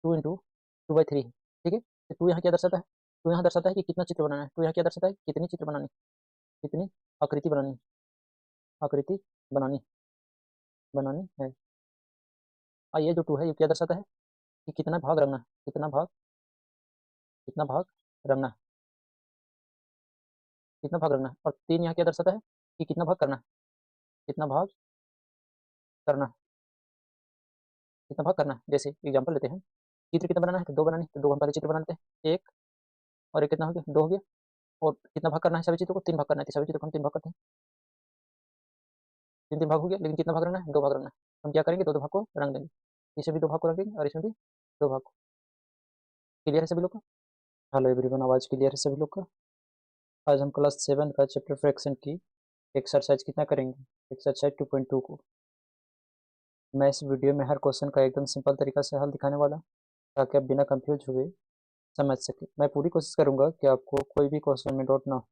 2 × 2/3 है, ठीक है। तो 2 यहाँ क्या दर्शाता है, 2 यहाँ दर्शाता है कि कितना चित्र बनाना है, 2 यहाँ क्या दर्शाता है कितनी चित्र बनानी, कितनी आकृति बनानी, आकृति बनानी बनानी है। और ये जो 2 है ये क्या दर्शाता है कि कितना भाग रंगना है, कितना भाग रंगना है, कितना भाग रंगना है। और 3 यहाँ क्या दर्शाता है कि कितना भाग करना है, कितना भाग करना है, कितना भाग करना है। जैसे एग्जांपल लेते हैं, चित्र कितना बनाना है तो 2 बनानी है, तो 2 हम पहले चित्र बना लेते हैं, 1 और 1 कितना हो गया, 2 हो गया। और कितना भाग करना है सभी चित्रों को, 3 भाग करना है, तो सभी चित्रों को हम 3 भाग करते हैं, 3 भाग हो गया। लेकिन कितना भाग रंगना है, 2 भाग रंगना है। हम क्या करेंगे, 2 भाग को रंग देंगे, इसमें भी 2 भाग को रंगेंगे और इसमें भी 2 भाग को। क्लियर है सभी लोग का? हेलो एवरीवन, आवाज क्लियर है सभी लोग का? आज हम क्लास 7 का चैप्टर फ्रैक्शन की एक्सरसाइज कितना करेंगे, एक्सरसाइज 2.2 को। मैं इस वीडियो में हर क्वेश्चन का एकदम सिंपल तरीका से हल दिखाने वाला, ताकि आप बिना कंफ्यूज हुए समझ सके। मैं पूरी कोशिश करूंगा कि आपको कोई भी क्वेश्चन में डाउट ना हो।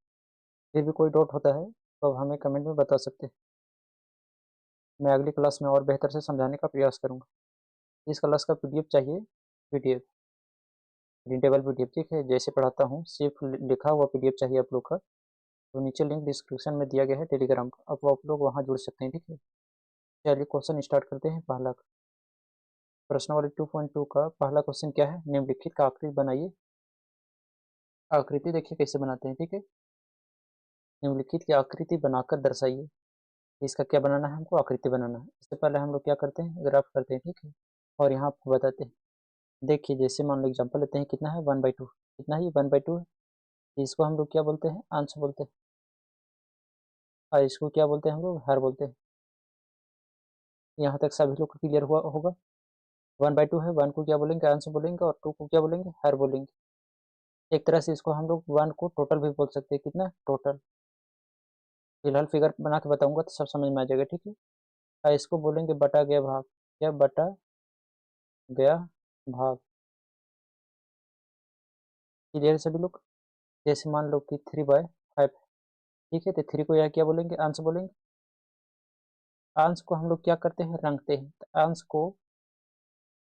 फिर भी कोई डाउट होता है तो आप हमें कमेंट में बता सकते हैं। मैं अगली क्लास में और बेहतर से समझाने का प्रयास करूंगा। इस क्लास का पीडीएफ चाहिए, पीडीएफ प्रिंटेबल पीडीएफ, ठीक है। जैसे पढ़ाता हूँ सिर्फ लिखा हुआ पीडीएफ चाहिए आप लोग का, तो नीचे लिंक डिस्क्रिप्शन में दिया गया है टेलीग्राम का, अब आप लोग वहाँ जुड़ सकते हैं, ठीक है। चलिए क्वेश्चन स्टार्ट करते हैं। पहला प्रश्नावली 2.2 का पहला क्वेश्चन क्या है, निम्नलिखित का आकृति बनाइए। आकृति देखिए कैसे बनाते हैं, ठीक है। निम्नलिखित की आकृति बनाकर दर्शाइए। इसका क्या बनाना है, हमको आकृति बनाना है। इससे पहले हम लोग क्या करते हैं, ग्राफ करते हैं, ठीक है। और यहाँ आपको बताते हैं। देखिए जैसे मान लो एग्जाम्पल लेते हैं, कितना है 1/2, कितना ही 1/2 है। इसको हम लोग क्या बोलते हैं, अंश बोलते हैं। और इसको क्या बोलते हैं हम लोग, हर बोलते हैं। यहाँ तक सभी लोग को क्लियर हुआ होगा। 1/2 है, 1 को क्या बोलेंगे, अंश बोलेंगे, और 2 को क्या बोलेंगे, हर बोलेंगे। एक तरह से इसको हम लोग 1 को टोटल भी बोल सकते हैं, कितना टोटल। फिलहाल फिगर बना के बताऊंगा तो सब समझ में आ जाएगा, ठीक है। और इसको बोलेंगे बटा गया भाग, क्या बटा गया भाग। क्लियर है सभी लोग? जैसे मान लो कि 3/5, ठीक है। तो 3 को यहाँ क्या बोलेंगे, अंश बोलेंगे। अंश को हम लोग क्या करते हैं, रंगते हैं। तो अंश को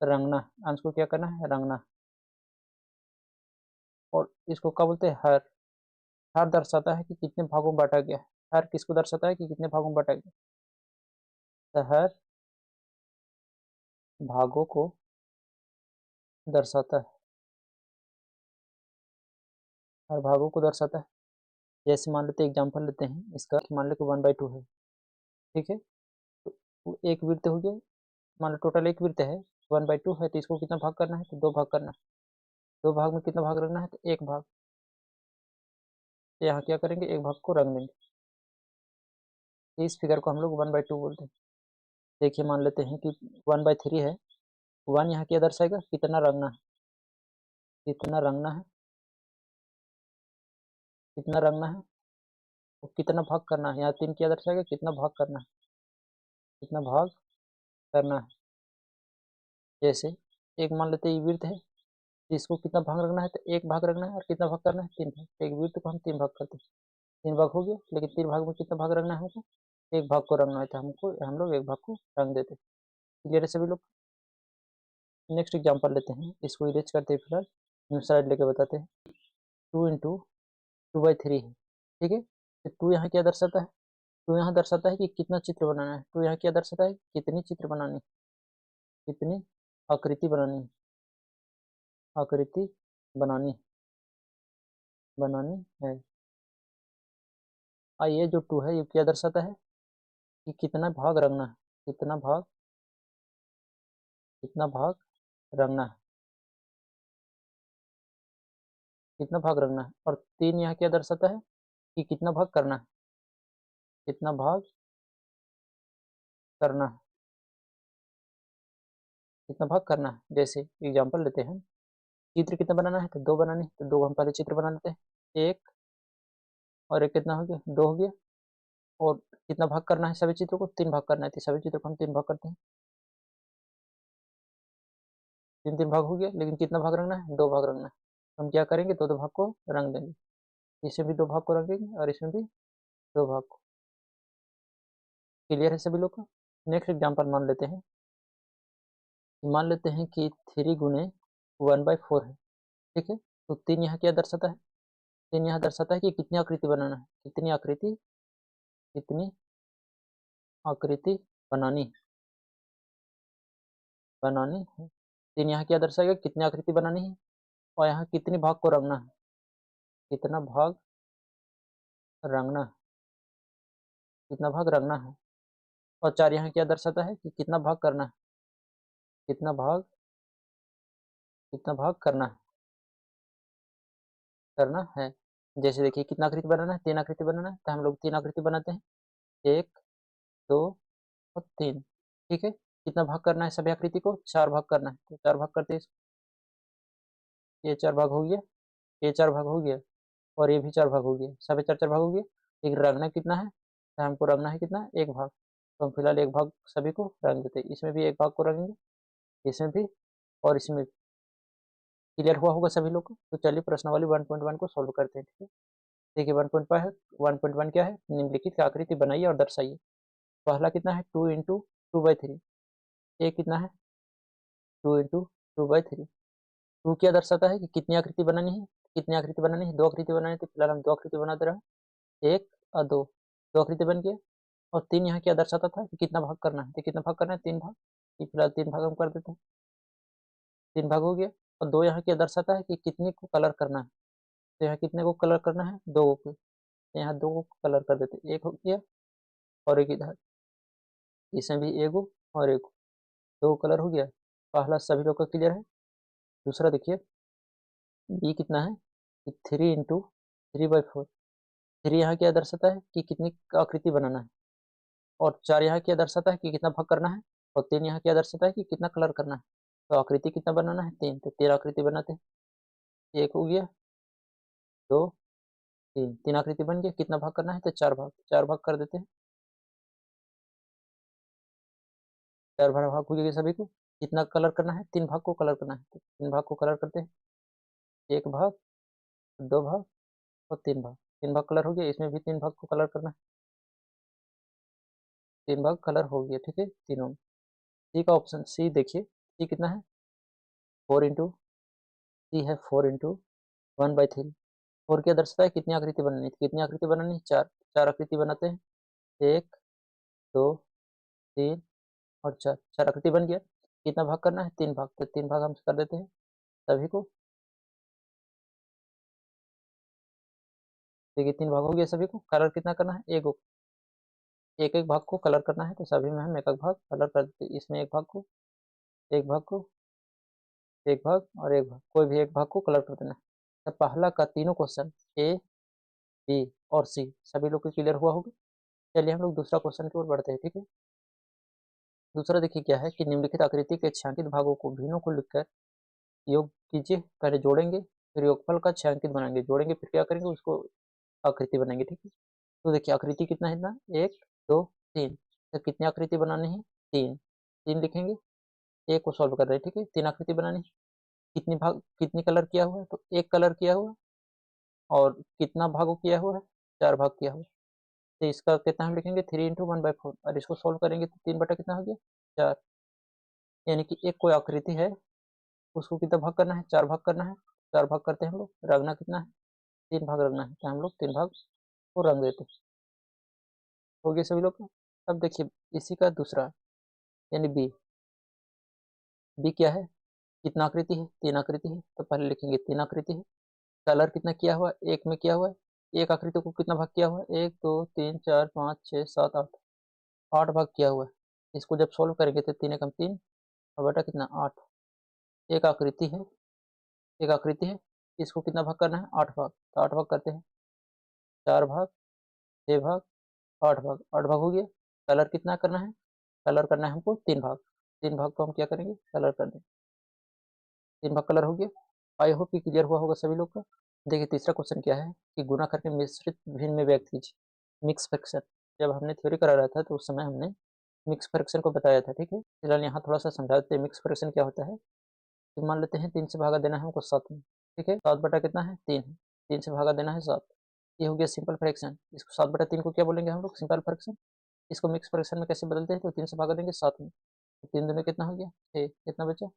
रंगना, अंश को क्या करना है, रंगना। और इसको क्या बोलते हैं, हर। हर दर्शाता है कि कितने भागों में बांटा गया है। हर किसको दर्शाता है कि कितने भागों में बांटा गया। तो हर भागों को दर्शाता है, हर भागों को दर्शाता है। जैसे मान लेते हैं, एग्जाम्पल लेते हैं इसका, मान लो कि 1/2 है, ठीक है। तो एक वृत्त हो गया, मान लो टोटल एक वृत्त है, 1/2 है, तो इसको कितना भाग करना है, तो 2 भाग करना है। 2 भाग में कितना भाग रखना है, तो 1 भाग। तो यहाँ क्या करेंगे, 1 भाग को रंग देंगे। इस फिगर को हम लोग 1/2 बोलते हैं। देखिए मान लेते हैं कि 1/3 है, 1 यहाँ क्या दर्शाएगा, कितना रंगना है, कितना रंगना है, कितना रंगना है। तो कितना भाग करना है, यहाँ 3 क्या दर्शाएगा, कितना भाग करना है, कितना भाग करना है। जैसे एक मान लेते हैं ये वृत्त है, इसको कितना भाग रखना है, तो 1 भाग रखना है। और कितना भाग करना है, 3 भाग। तो एक वृत्त को हम 3 भाग करते हैं, 3 भाग हो गया। लेकिन 3 भाग में कितना भाग रखना है हमको, 1 भाग को रंगना है, तो हमको हम लोग 1 भाग को रंग देते हैं। क्लियर है सभी लोग? नेक्स्ट एग्जाम्पल लेते हैं, इसको इरेज करते हैं। फिलहाल दूसरा साइड लेके बताते हैं। 2 × 2/3 है, ठीक है। तो 2 यहाँ क्या दर्शाता है, 2 यहाँ दर्शाता है कि कितना चित्र बनाना है। 2 यहाँ क्या दर्शाता है, कितनी चित्र बनानी, कितनी आकृति बनानी, आकृति बनानी बनानी है। और ये जो 2 है ये क्या दर्शाता है कि कितना भाग रंगना है, कितना भाग, कितना भाग रंगना है, कितना भाग रंगना है। और 3 यहाँ क्या दर्शाता है कि कितना भाग करना है, कितना भाग करना है, कितना भाग करना है। जैसे एग्जाम्पल लेते हैं, चित्र कितना बनाना है, तो 2 बनाने, तो 2 हम पहले चित्र बना लेते हैं। 1 और 1 कितना हो गया, 2 हो गया। और कितना भाग करना है, सभी चित्रों को 3 भाग करना है, तो सभी चित्रों को हम 3 भाग करते हैं। 3 भाग हो गया। लेकिन कितना भाग रंगना है, 2 भाग रंगना है। हम क्या करेंगे, 2 भाग को रंग देंगे। इसमें भी 2 भाग को रंगेंगे और इसमें भी 2 भाग को। क्लियर है सभी लोग को? नेक्स्ट एग्जाम्पल मान लेते हैं, कि 3 × 1/4 है, ठीक है। तो 3 यहाँ क्या दर्शाता है, 3 यहाँ दर्शाता है कि कितनी आकृति बनाना है, कितनी आकृति बनानी बनानी है। 3 यहाँ क्या दर्शाएगा, कितनी आकृति बनानी है, और यहाँ कितनी भाग को रंगना है, कितना भाग रंगना है, कितना भाग रंगना है। और 4 यहाँ क्या दर्शाता है कि कितना भाग करना है, कितना भाग करना है। जैसे देखिए कितना आकृति बनाना है, 3 आकृति बनाना है, तो हम लोग 3 आकृति बनाते हैं, 1 2 और 3, ठीक है। कितना भाग करना है सभी आकृति को, 4 भाग करना है, तो 4 भाग करते हैं। ये 4 भाग हो गया, ये 4 भाग हो गया, और ये भी 4 भाग हो गया, सभी 4 भाग हो गया। एक रंगना कितना है, तो हमको रंगना है कितना, 1 भाग, तो हम फिलहाल 1 भाग सभी को रंग देते हैं। इसमें भी 1 भाग को रंगेंगे, इसमें भी और इसमें भी। क्लियर हुआ होगा सभी लोग को। तो चलिए प्रश्नावली 1.1 को सॉल्व करते हैं, ठीक है। देखिए 1.5 है, 1.1 क्या है, निम्नलिखित आकृति बनाइए और दर्शाइए। पहला कितना है, 2 × 2/3, ये कितना है, 2 × 2/3। 2 क्या दर्शाता है कि कितनी आकृति बनानी है, कितनी आकृति बनानी है, 2 आकृति बनानी है, तो फिलहाल हम 2 आकृति बनाते रहे, 1 और 2, 2 आकृति बन गया। और 3 यहाँ क्या दर्शाता था कि कितना भाग करना है, तो कितना भाग करना है, 3 भाग, ये फिलहाल 3 भाग हम कर देते हैं, 3 भाग हो गया। और 2 यहाँ क्या दर्शाता है कि कितने को कलर करना है, तो यहाँ कितने को कलर करना है, 2 को, तो यहाँ 2 को कलर कर देते हैं, 1 हो गया और 1 इधर, इसमें भी 1 और 1, 2 कलर हो गया। पहला सभी लोग का क्लियर है। दूसरा देखिए, बी कितना है कि 3 × 3/4, 3 यहाँ क्या दर्शाता है कि कितनी आकृति बनाना है, और 4 यहाँ क्या दर्शाता है कि कितना भाग करना है, और 3 यहाँ क्या दर्शाता है कि कितना कलर करना है। तो आकृति कितना बनाना है, 3, तो 13 आकृति बनाते हैं, 1 हो गया, 2 3, 3 आकृति बन गया। कितना भाग करना है, तो 4 भाग, 4 भाग कर देते हैं, 4 भाग हो गया सभी को। कितना कलर करना है, 3 भाग को कलर करना है, तो 3 भाग को कलर करते हैं, 1 भाग, 2 भाग और 3 भाग, 3 भाग कलर हो गया। इसमें भी 3 भाग को कलर करना है, 3 भाग कलर हो गया, ठीक है, तीनों में। सी का ऑप्शन सी देखिए, सी कितना है, 4 × सी है 4 × 1/3। 4 क्या दर्शाता है, कितनी आकृति बनानी है, कितनी आकृति बनानी है, 4, 4 आकृति बनाते हैं, 1 2 3 और 4, 4 आकृति बन गया। कितना भाग करना है, 3 भाग, तो 3 भाग हम कर देते हैं सभी को। देखिए 3 भाग हो गया सभी को। कलर कितना करना है, एक एक भाग को कलर करना है, तो सभी में हम एक एक भाग कलर कर देते हैं। इसमें एक भाग को, एक भाग को, एक भाग और एक भाग, कोई भी एक भाग को कलर कर देना है। तो पहला का तीनों क्वेश्चन ए बी और सी सभी लोग को क्लियर हुआ होगा। चलिए हम लोग दूसरा क्वेश्चन की ओर बढ़ते हैं, ठीक है। दूसरा देखिए क्या है कि निम्नलिखित आकृति के छायांकित भागों को भिन्नों को लिखकर योग कीजिए। पहले जोड़ेंगे, फिर योगफल का छायांकित बनाएंगे, जोड़ेंगे फिर क्या करेंगे, उसको आकृति बनाएंगे, ठीक है। तो देखिए आकृति कितना है, इतना 1 2 3, तो कितनी आकृति बनानी है, 3, 3 लिखेंगे। एक को सॉल्व कर रहे हैं, ठीक है। 3 आकृति बनानी है, कितनी भाग, कितनी कलर किया हुआ है, तो 1 कलर किया हुआ है, और कितना भागों किया हुआ है, 4 भाग किया हुआ है। तो इसका कितना हम लिखेंगे, 3 × 1/4, और इसको सॉल्व करेंगे तो 3 बटा कितना हो गया, 4। यानी कि एक कोई आकृति है, उसको कितना भाग करना है, 4 भाग करना है, 4 भाग करते हैं हम लोग। रंगना कितना है, 3 भाग रंगना है, तो हम लोग 3 भाग को रंग देते हैं। हो गया सभी लोग का। अब देखिए इसी का दूसरा, यानी बी, बी क्या है, कितना आकृति है, 3 आकृति है, तो पहले लिखेंगे 3 आकृति है। कलर कितना किया हुआ है, 1 में किया हुआ है। एक आकृति को कितना भाग किया हुआ है, 1 2 3 4 5 6 7 8, 8 भाग किया हुआ है। इसको जब सोल्व करेंगे तो 3 एकम 3 और बटा कितना 8। एक आकृति है, एक आकृति है, इसको कितना भाग करना है, 8 भाग, तो 8 भाग करते हैं, 4 भाग, 6 भाग, 8 भाग, 8 भाग हो गया। कलर कितना करना है, कलर करना है हमको 3 भाग, 3 भाग को हम क्या करेंगे, कलर कर देंगे, 3 भाग कलर हो गया। आई होप कि क्लियर हुआ होगा सभी लोग का। देखिए तीसरा क्वेश्चन क्या है कि गुना करके मिश्रित भिन्न में व्यक्त कीजिए, मिक्स फ्रैक्शन। जब हमने थ्योरी करा रहा था तो उस समय हमने मिक्स फ्रैक्शन को बताया था, ठीक है। फिलहाल यहाँ थोड़ा सा समझा देते हैं मिक्स फ्रैक्शन क्या होता है। तो मान लेते हैं 3 से भागा देना है हमको 7 में, ठीक है। 7 बटा कितना है, 3 है, 3 से भागा देना है 7, ये हो गया सिंपल फ्रैक्शन। इसको 7/3 को क्या बोलेंगे हम लोग, सिंपल फ्रैक्शन। इसको मिक्स फ्रैक्शन में कैसे बदलते हैं, तो 3 से भागा देंगे 7 में, तो 3 दूनी कितना हो गया, 6, कितना बचा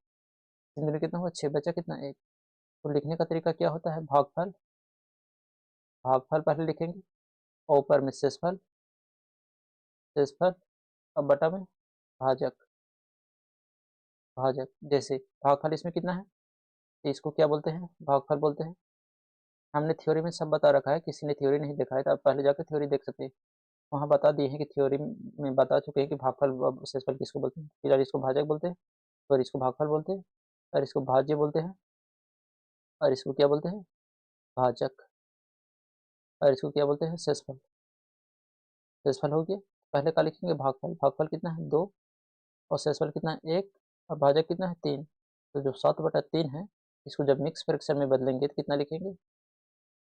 तीन दूनी कितना हुआ 6, बचा कितना 1। तो लिखने का तरीका क्या होता है, भागफल, भागफल पहले लिखेंगे और ऊपर में शेषफल, शेषफल अब बटा में भाजक, भाजक। जैसे भागफल इसमें कितना है, तो इसको क्या बोलते हैं, भागफल बोलते हैं। हमने थ्योरी में सब बता रखा है, किसी ने थ्योरी नहीं देखा है तो आप पहले जाकर थ्योरी देख सकते हैं, वहाँ बता दिए हैं कि थ्योरी में बता चुके हैं कि भागफल और शेषफल किसको बोलते हैं। फिर इसको भाजक बोलते हैं, और इसको भागफल बोलते हैं, और इसको भाज्य बोलते हैं, और इसको क्या बोलते हैं, भाजक, और इसको क्या बोलते हैं, शेषफल। शेषफल हो गया, पहले का लिखेंगे भागफल, भागफल कितना है 2, और शेषफल कितना है 1, और भाजक कितना है 3। तो जो 7/3 है, इसको जब मिक्स फ्रैक्शन में बदलेंगे तो कितना लिखेंगे,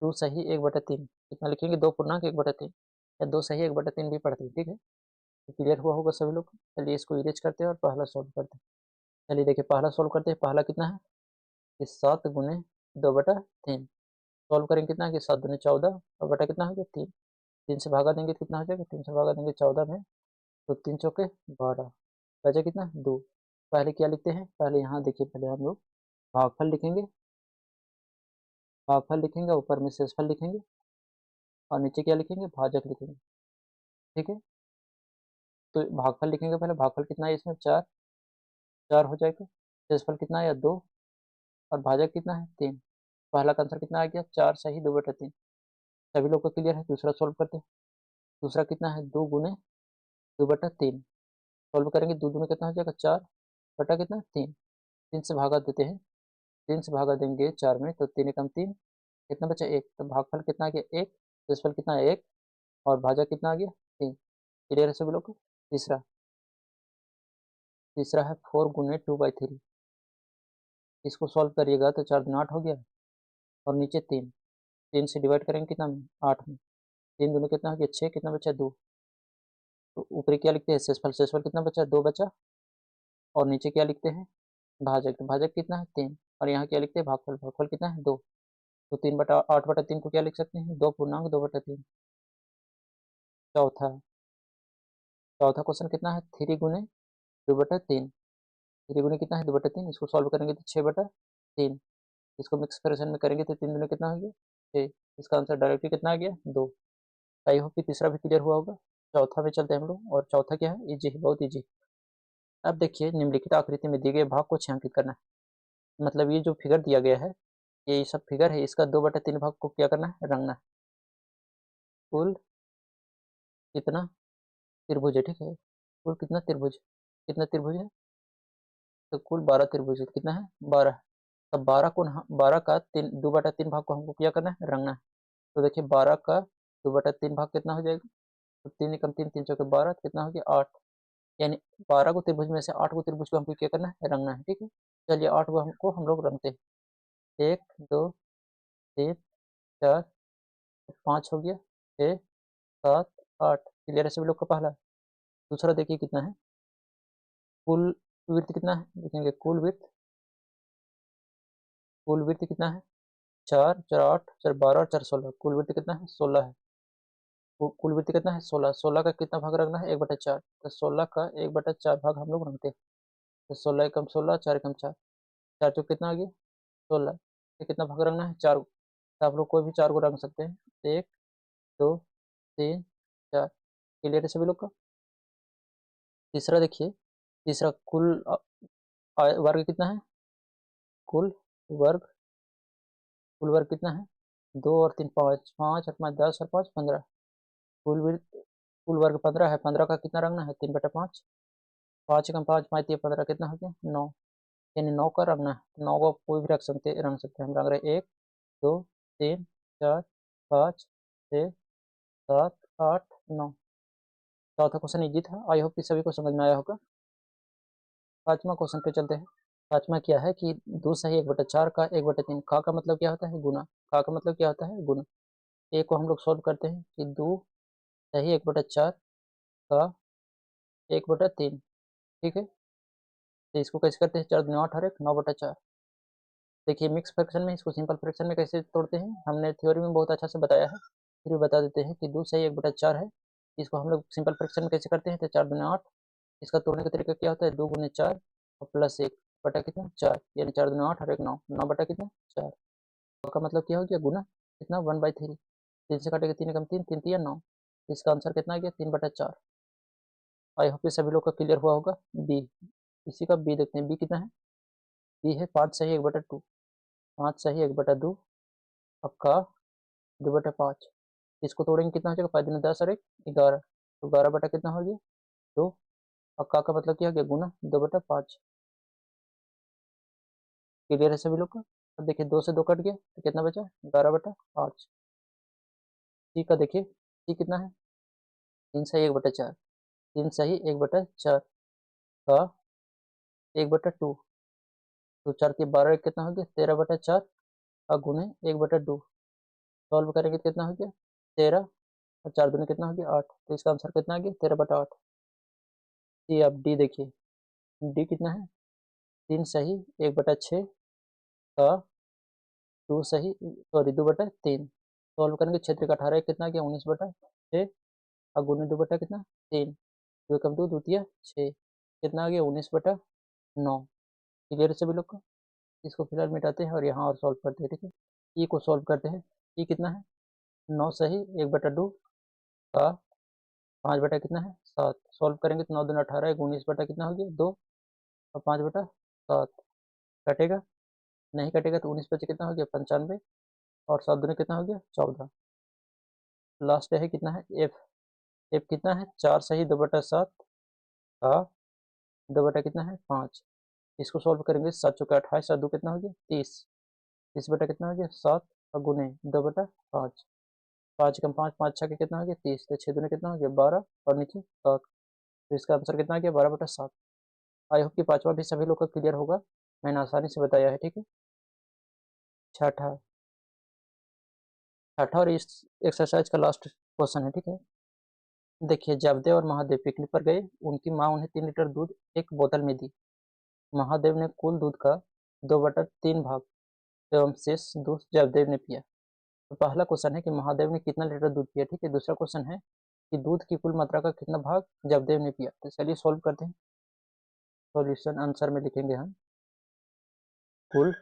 2 सही 1/3। कितना लिखेंगे, 2 पूर्णांक 1/3, या 2 सही 1/3 भी पढ़ते हैं, ठीक है। तो क्लियर हुआ होगा सभी लोग। चलिए इसको इरेज करते हैं और पहला सॉल्व करते हैं। चलिए देखिए पहला सॉल्व करते हैं। पहला कितना है कि 7 × 2/3। सॉल्व करेंगे कितना है कि 7 × 2 = 14, और बटा कितना हो गया 3। 3 से भागा देंगे तो कितना हो जाएगा, 3 से भागा देंगे 14 में, तो 3 चौके 12, बचा कितना 2। पहले क्या लिखते हैं, पहले यहाँ देखिए, पहले हम लोग भागफल लिखेंगे, भागफल लिखेंगे, ऊपर में शेषफल लिखेंगे, और नीचे क्या लिखेंगे, भाजक लिखेंगे, ठीक है। तो भागफल लिखेंगे पहले, भागफल कितना है इसमें 4, 4 हो जाएगा। शेषफल कितना है 2, और भाजक कितना है 3। पहला का आंसर कितना आ गया, 4 सही 2/3। सभी लोग को क्लियर है। दूसरा सॉल्व करते हैं। दूसरा कितना है, 2 × 2/3। सॉल्व करेंगे, 2 दूनी कितना हो जाएगा 4, बटा कितना 3। 3 से भागा देते हैं, 3 से भागा देंगे 4 में, तो 3 × 3 कितना बचा 1। तो भागफल कितना आ गया 1, शेषफल कितना है 1, और भाजक कितना आ गया 3। क्लियर है सभी लोग को। तीसरा, तीसरा है 4 × 2/3। इसको सॉल्व करिएगा तो 4 दूनी 8 हो गया, और नीचे 3, 3 से डिवाइड करेंगे कितना में, 8 में। 3 दूनी कितना हो गया 6, कितना बचा 2। तो ऊपरी क्या लिखते हैं, शेषफल, शेषफल कितना बचा 2 बचा, और नीचे क्या लिखते हैं, भाजक, तो भाजक कितना है 3, और यहाँ क्या लिखते हैं, भागफल, भागफल कितना है 2। तो 3/8/3 को क्या लिख सकते हैं, 2 पूर्णांक 2/3। चौथा, चौथा क्वेश्चन कितना है, 3 × 2/3। 3 × कितना है 2/3। इसको सॉल्व करेंगे तो 6/3। इसको मिक्स फ्रैक्शन में करेंगे तो 3 दूनी कितना हो गया 6। इसका आंसर डायरेक्टली कितना आ गया 2। आई होप कि तीसरा भी क्लियर हुआ होगा। चौथा में चलते हैं हम लोग, और चौथा क्या है, इजी है, बहुत इजी। अब देखिए, निम्नलिखित आकृति में दिए गए भाग को छायांकित करना है। मतलब ये जो फिगर दिया गया है, ये सब फिगर है, इसका 2/3 भाग को क्या करना है, रंगना है। कुल कितना त्रिभुज है, ठीक है। कुल कितना त्रिभुज, कितना त्रिभुज है, तो कुल 12 त्रिभुज है। कितना है 12। तब 12 का 2/3 भाग को हमको क्या करना है, रंगना है। तो देखिए 12 का 2/3 भाग कितना हो जाएगा, तो 3 × 3 3 चौके 12, कितना हो गया 8। यानी 12 को त्रिभुज में से 8 को त्रिभुज को हमको क्या करना है, रंगना है, ठीक है। चलिए 8 को हमको हम लोग रंगते हैं। 1 2 3 4 5 हो गया, 6 7 8। क्लियर है सभी लोग का पहला। दूसरा देखिए कितना है, कुल विड्थ कितना है, देखेंगे कुल विड्थ, कुल विड्थ कितना है 4 4 8 4 12 और 4 16। कुल विड्थ कितना है 16 है। कुल विड्थ कितना है 16, 16 का कितना भाग रखना है 1/4। तो 16 का 1/4 भाग हम लोग रखते हैं। तो 16 एकम 16, 4 एकम 4, 4 चौक कितना आ गया 16। तो कितना भाग रखना है 4। तो आप लोग कोई भी 4 को रंग सकते हैं, 1 2 3 4। क्लियर है सभी लोग का। तीसरा देखिए, तीसरा कुल वर्ग कितना है, कुल वर्ग, कुल वर्ग कितना है 2 और 3 5, 5 और 5 10 और 5 15। कुल वर्ग 15 है। 15 का कितना रंगना है 3/5। 5 एकम 5 5 3 15, कितना हो गया 9। यानी 9 का रंगना है। 9 को कोई भी रंग सकते हैं। हम रंग रहे 1 2 3 4 5 6 7 8 9। चौथा क्वेश्चन इजी था। आई होप कि सभी को समझ में आया होगा। पांचवा क्वेश्चन पे चलते हैं। पांचवा क्या है कि 2 सही 1/4 का 1/3। का मतलब क्या होता है, गुना। का मतलब क्या होता है, गुना। ए को हम लोग सोल्व करते हैं कि 2 सही 1/4 का 1/3, ठीक है। तो इसको कैसे करते हैं, 4 दूनी 8 और 1 9/4। देखिए मिक्स फ्रैक्शन में इसको सिंपल फ्रैक्शन में कैसे तोड़ते हैं, हमने थ्योरी में बहुत अच्छा से बताया है, फिर भी बता देते हैं कि 2 सही 1/4 है। इसको हम लोग सिंपल फ्रैक्शन में कैसे करते हैं, तो 4 दूनी 8। इसका तोड़ने का तरीका क्या होता है, 2 × 4 और +1। बटा कितना 4, यानी 4 दूनी 8 और 1 9, 9 बटा कितना 4 का मतलब क्या हो गया गुना कितना 1/3, 3 से काटेगा 3 एकम 3, 3 तिया 9, इसका आंसर कितना आ गया 3/4। आई होप ये सभी लोग का क्लियर हुआ होगा। बी, इसी का बी देखते हैं, बी कितना है, बी है 5 सही 1/2, 5 सही 1/2 आपका 2/5, इसको तोड़ेंगे कितना हो जाएगा 5 दूनी 10 और 1 11, तो 12 बटा कितना हो गया 2, और का मतलब क्या हो गया गुना 2/5। क्लियर है सभी लोग का। अब देखिए 2 से 2 कट गया तो कितना बचा 11/5। सी का देखिए, सी कितना है 3 सही 1/4, 3 सही 1/4 का 1/2, तो 4 के 12 एक कितना हो गया 13/4 का गुने 1/2, सॉल्व करेंगे तो कितना हो गया 13, और 4 दूनी कितना हो गया 8, तो इसका आंसर कितना आ गया 13/8। सी अब डी देखिए, डी कितना है 3 सही 1/6 का 2 सही सॉरी 2/3, सॉल्व करेंगे क्षेत्र का 18 कितना गया 19/6 और गुने 2 बटा कितना 3, 2 कम 2 द्वितीय 6, कितना आ गया 19/9। क्लियर है सभी लोग को। इसको फिलहाल मिटाते हैं और यहाँ और सॉल्व करते हैं, ठीक है। ई को सॉल्व करते हैं, ई कितना है 9 सही 1/2 का 5 बटा कितना है 7, सॉल्व करेंगे तो 9 दूनी 18 19 बटा कितना हो गया 2 और 5/7, कटेगा नहीं कटेगा तो 19 बचे कितना हो गया 95, और 7 दूनी कितना हो गया 14। लास्ट है कितना है एफ, एफ कितना है 4 सही 2/7 का 2 बटा कितना है 5, इसको सॉल्व करेंगे 7 चौके 28, 7 दो कितना हो गया 30, 30 बटा कितना हो गया 7 और गुने 2/5, 5 कम 5 5 छः के कितना हो गया 30, तो 6 दूनी कितना हो गया 12 और नीचे 7, तो इसका आंसर कितना आ गया 12/7। आई होप कि पांचवा भी सभी लोग का क्लियर होगा, मैंने आसानी से बताया है, ठीक है। छठा, छठा और इस एक्सरसाइज का लास्ट क्वेश्चन है, ठीक है। देखिए जयदेव और महादेव पिकनिक पर गए, उनकी माँ उन्हें 3 लीटर दूध एक बोतल में दी। महादेव ने कुल दूध का 2/3 भाग एवं शेष दूध जयदेव ने पिया। तो पहला क्वेश्चन है कि महादेव ने कितना लीटर दूध पिया, ठीक है। दूसरा क्वेश्चन है कि दूध की कुल मात्रा का कितना भाग जयदेव ने पिया। तो चलिए सॉल्व करते हैं। सॉल्यूशन आंसर में लिखेंगे हम कुल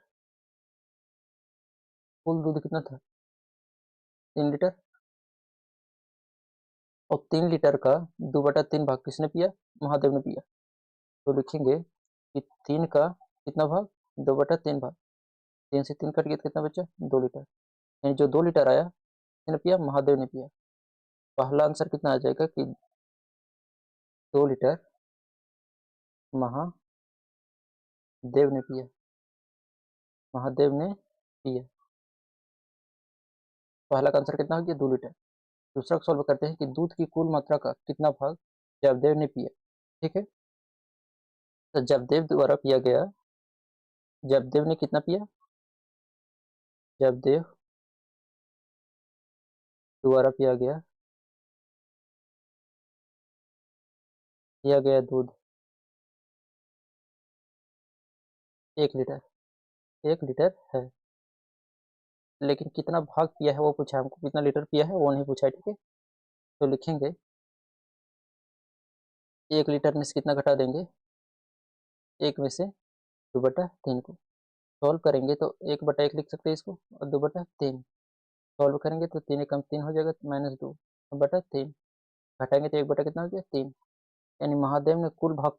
दूध कितना था 3 लीटर, और 3 लीटर का 2/3 भाग किसने पिया महादेव ने पिया। तो लिखेंगे कि 3 का कितना भाग 2/3 भाग, 3 से 3 कट गया तो कितना बचा 2 लीटर, यानी जो 2 लीटर आया किसने पिया महादेव ने पिया। पहला आंसर कितना आ जाएगा कि 2 लीटर महादेव ने पिया, महादेव ने पिया। पहला का आंसर कितना हो गया 2 लीटर। दूसरा सॉल्व करते हैं कि दूध की कुल मात्रा का कितना भाग जयदेव ने पिया, ठीक है। तो जयदेव द्वारा पिया गया, जयदेव ने कितना पिया, जयदेव द्वारा पिया गया दूध 1 लीटर, 1 लीटर है, लेकिन कितना भाग पिया है वो पूछा है हमको, कितना लीटर पिया है वो नहीं पूछा है, ठीक है। तो लिखेंगे 1 लीटर में से कितना घटा देंगे, 1 में से 2/3 को सॉल्व करेंगे तो 1/1 लिख सकते हैं इसको, और 2/3 सॉल्व करेंगे तो 3 कम 3 हो जाएगा -2/3, घटाएंगे तो 1 बटा कितना हो गया 3, यानी महादेव ने कुल भाग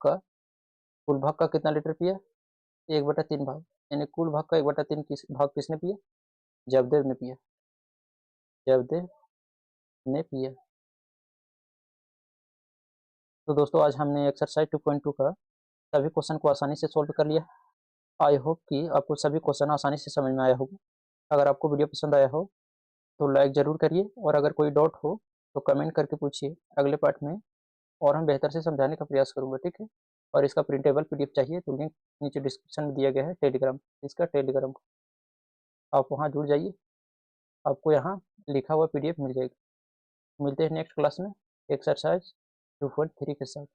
का कितना लीटर पिया 1/3 भाग, यानी कुल भाग का 1/3 भाग किसने पिया जयदेव ने पिया, जयदेव ने पिया। तो दोस्तों आज हमने एक्सरसाइज 2.2 का सभी क्वेश्चन को आसानी से सॉल्व कर लिया। आई होप कि आपको सभी क्वेश्चन आसानी से समझ में आया होगा। अगर आपको वीडियो पसंद आया हो तो लाइक ज़रूर करिए, और अगर कोई डाउट हो तो कमेंट करके पूछिए अगले पार्ट में, और हम बेहतर से समझाने का प्रयास करूँगा, ठीक है। और इसका प्रिंटेबल पीडीएफ चाहिए तो लिंक नीचे डिस्क्रिप्शन में दिया गया है टेलीग्राम, इसका टेलीग्राम, आप वहाँ जुड़ जाइए, आपको यहाँ लिखा हुआ पीडीएफ मिल जाएगा। मिलते हैं नेक्स्ट क्लास में एक्सरसाइज 2.3 के साथ।